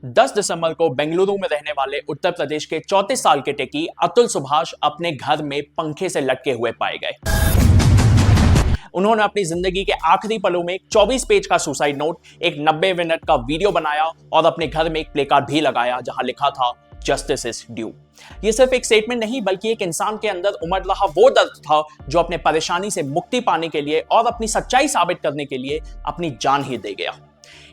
10 दिसंबर को बेंगलुरु में रहने वाले उत्तर प्रदेश के 34 साल के टेकी अतुल सुभाष अपने घर में पंखे से लटके हुए पाए गए। उन्होंने अपनी जिंदगी के आखिरी पलों में एक 24 पेज का सुसाइड नोट, एक 90 मिनट का वीडियो बनाया और अपने घर में एक प्ले कार्ड भी लगाया जहां लिखा था जस्टिस इज ड्यू। ये सिर्फ एक स्टेटमेंट नहीं बल्कि एक इंसान के अंदर उमड़ रहा वो दर्द था जो अपने परेशानी से मुक्ति पाने के लिए और अपनी सच्चाई साबित करने के लिए अपनी जान ही दे गया।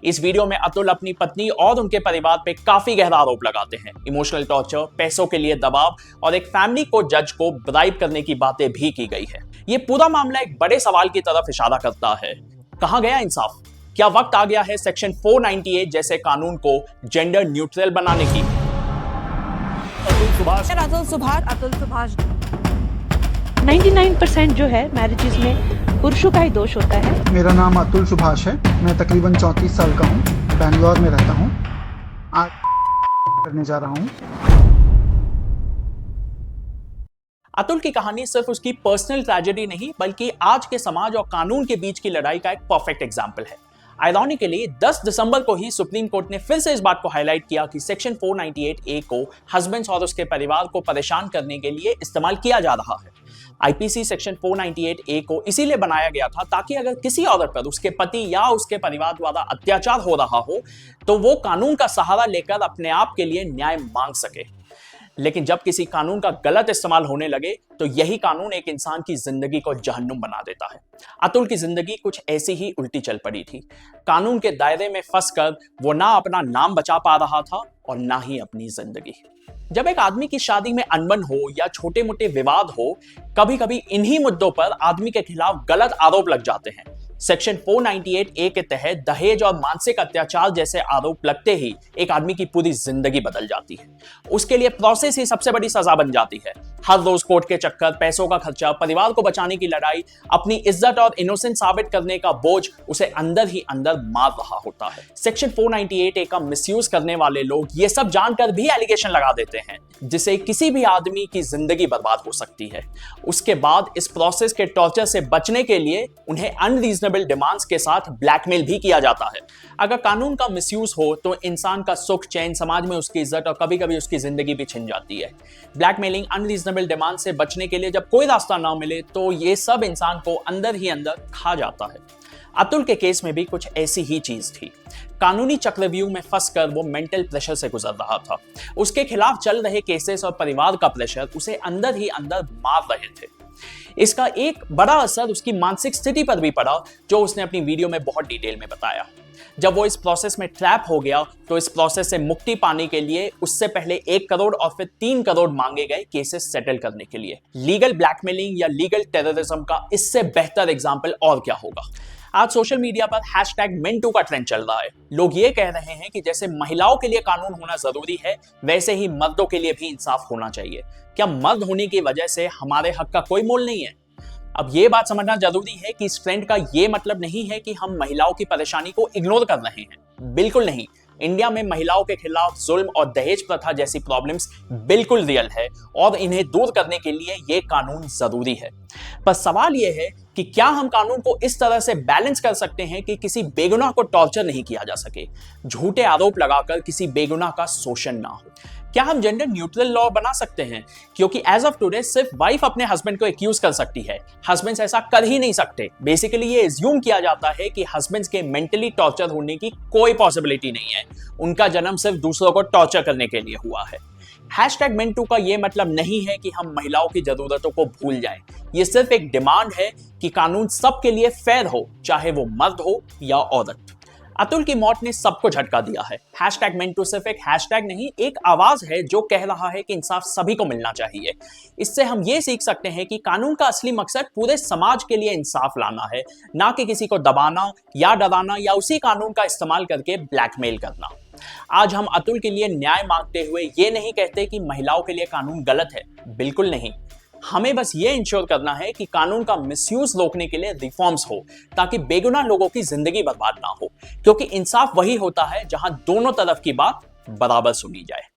इस वीडियो में अतुल अपनी पत्नी और उनके परिवार पे काफी गहरा आरोप लगाते हैं। इमोशनल टॉर्चर, पैसों के लिए दबाव और एक फैमिली को जज को ब्राइब करने की बातें भी की गई है। ये पूरा मामला एक बड़े सवाल की तरफ इशारा करता है, कहां गया इंसाफ? क्या वक्त आ गया है सेक्शन 498 जैसे कानून को जेंडर न्यूट्रल बनाने की? अतुल सुभाष 99% जो है मैरिजेस में पुरुषों का ही दोष होता है। मेरा नाम अतुल सुभाष है। मैं तकरीबन 34 साल का हूँ। बैंगलोर में रहता हूँ। आज करने जा रहा हूँ। अतुल की कहानी सिर्फ उसकी पर्सनल ट्रेजेडी नहीं बल्कि आज के समाज और कानून के बीच की लड़ाई का एक परफेक्ट एग्जाम्पल है। आयरॉनिकली 10 दिसंबर को ही सुप्रीम कोर्ट ने फिर से इस बात को हाईलाइट किया कि सेक्शन 498A को हस्बैंड्स और उसके परिवार को परेशान करने के लिए इस्तेमाल किया जा रहा है। आईपीसी सेक्शन 498A को इसीलिए बनाया गया था ताकि अगर किसी औरत पर उसके पति या उसके परिवार द्वारा अत्याचार हो रहा हो तो वो कानून का सहारा लेकर अपने आप के लिए न्याय मांग सके। लेकिन जब किसी कानून का गलत इस्तेमाल होने लगे तो यही कानून एक इंसान की जिंदगी को जहन्नुम बना देता है। अतुल की जिंदगी कुछ ऐसी ही उल्टी चल पड़ी थी। कानून के दायरे में फंसकर वो ना अपना नाम बचा पा रहा था और ना ही अपनी जिंदगी। जब एक आदमी की शादी में अनबन हो या छोटे मोटे विवाद हो, कभी कभी इन्हीं मुद्दों पर आदमी के खिलाफ गलत आरोप लग जाते हैं। सेक्शन 498A के तहत दहेज और मानसिक अत्याचार जैसे आरोप लगते ही एक आदमी की पूरी जिंदगी बदल जाती है। उसके लिए प्रोसेस ही सबसे बड़ी सजा बन जाती है। हर रोज कोर्ट के चक्कर, पैसों का खर्चा, परिवार को बचाने की लड़ाई, अपनी इज्जत और इनोसेंस साबित करने का बोझ उसे अंदर ही अंदर मार रहा होता है। सेक्शन 498A का मिसयूज करने वाले लोग ये सब जानकर भी एलिगेशन लगा देते हैं जिससे किसी भी आदमी की जिंदगी बर्बाद हो सकती है। उसके बाद इस प्रोसेस के टॉर्चर से बचने के लिए उन्हें अनरीजनेबल डिमांड्स के साथ ब्लैकमेल भी किया जाता है। अगर कानून का मिसयूज हो तो इंसान का सुख चैन, समाज में उसकी इज्जत और कभी कभी उसकी जिंदगी भी छिन जाती है। ब्लैकमेलिंग, अनरीजनेबल डिमांड से बचने के लिए जब कोई रास्ता ना मिले तो ये सब इंसान को अंदर ही अंदर खा जाता है। अतुल के केस में भी कुछ ऐसी ही चीज थी। कानूनी चक्रव्यूह में फंसकर वो मेंटल प्रेशर से गुजर रहा था। उसके खिलाफ चल रहे केसेस और परिवार का प्रेशर उसे अंदर ही अंदर मार रहे थे। इसका एक बड़ा असर उसकी मानसिक स्थिति पर भी पड़ा जो उसने अपनी वीडियो में बहुत डिटेल में बताया। जब वो इस प्रोसेस में ट्रैप हो गया तो इस प्रोसेस से मुक्ति पाने के लिए उससे पहले 1 करोड़ और फिर 3 करोड़ मांगे गए केसेस सेटल करने के लिए। लीगल ब्लैकमेलिंग या लीगल टेररिज्म का इससे बेहतर एग्जाम्पल और क्या होगा। आज सोशल मीडिया पर #MenToo का ट्रेंड चल रहा है। लोग ये कह रहे हैं कि जैसे महिलाओं के लिए कानून होना जरूरी है वैसे ही मर्दों के लिए भी इंसाफ होना चाहिए। क्या मर्द होने की वजह से हमारे हक का कोई मोल नहीं है? अब ये बात समझना जरूरी है कि इस ट्रेंड का ये मतलब नहीं है कि हम महिलाओं की परेशानी को इग्नोर कर रहे हैं। बिल्कुल नहीं। इंडिया में महिलाओं के खिलाफ जुल्म और दहेज प्रथा जैसी प्रॉब्लम्स बिल्कुल रियल है और इन्हें दूर करने के लिए ये कानून जरूरी है। पर सवाल ये है कि क्या हम कानून को इस तरह से बैलेंस कर सकते हैं कि किसी बेगुनाह को टॉर्चर नहीं किया जा सके, झूठे आरोप लगाकर किसी बेगुनाह का शोषण ना हो? क्या हम जेंडर न्यूट्रल लॉ बना सकते हैं? क्योंकि एज ऑफ टुडे सिर्फ वाइफ अपने हस्बैंड को एक्यूज कर सकती है, हस्बैंड्स ऐसा कर ही नहीं सकते। बेसिकली ये एज्यूम किया जाता है कि हस्बैंड्स के मेंटली टॉर्चर होने की कोई पॉसिबिलिटी नहीं है। उनका जन्म सिर्फ दूसरों को टॉर्चर करने के लिए हुआ है। #MenToo का ये मतलब नहीं है कि हम महिलाओं की जरूरतों को भूल जाएं। ये सिर्फ एक डिमांड है कि कानून सबके लिए फेयर हो, चाहे वो मर्द हो या औरत। अतुल की मौत ने सबको झटका दिया है। #MenToo सिर्फ एक हैशटैग नहीं, एक आवाज है जो कह रहा है कि इंसाफ सभी को मिलना चाहिए। इससे हम ये सीख सकते हैं कि कानून का असली मकसद पूरे समाज के लिए इंसाफ लाना है, ना कि किसी को दबाना या डराना या उसी कानून का इस्तेमाल करके ब्लैकमेल करना। आज हम अतुल के लिए न्याय मांगते हुए ये नहीं कहते कि महिलाओं के लिए कानून गलत है, बिल्कुल नहीं। हमें बस ये इंश्योर करना है कि कानून का मिसयूज रोकने के लिए रिफॉर्म्स हो ताकि बेगुनाह लोगों की जिंदगी बर्बाद ना हो, क्योंकि इंसाफ वही होता है जहां दोनों तरफ की बात बराबर सुनी जाए।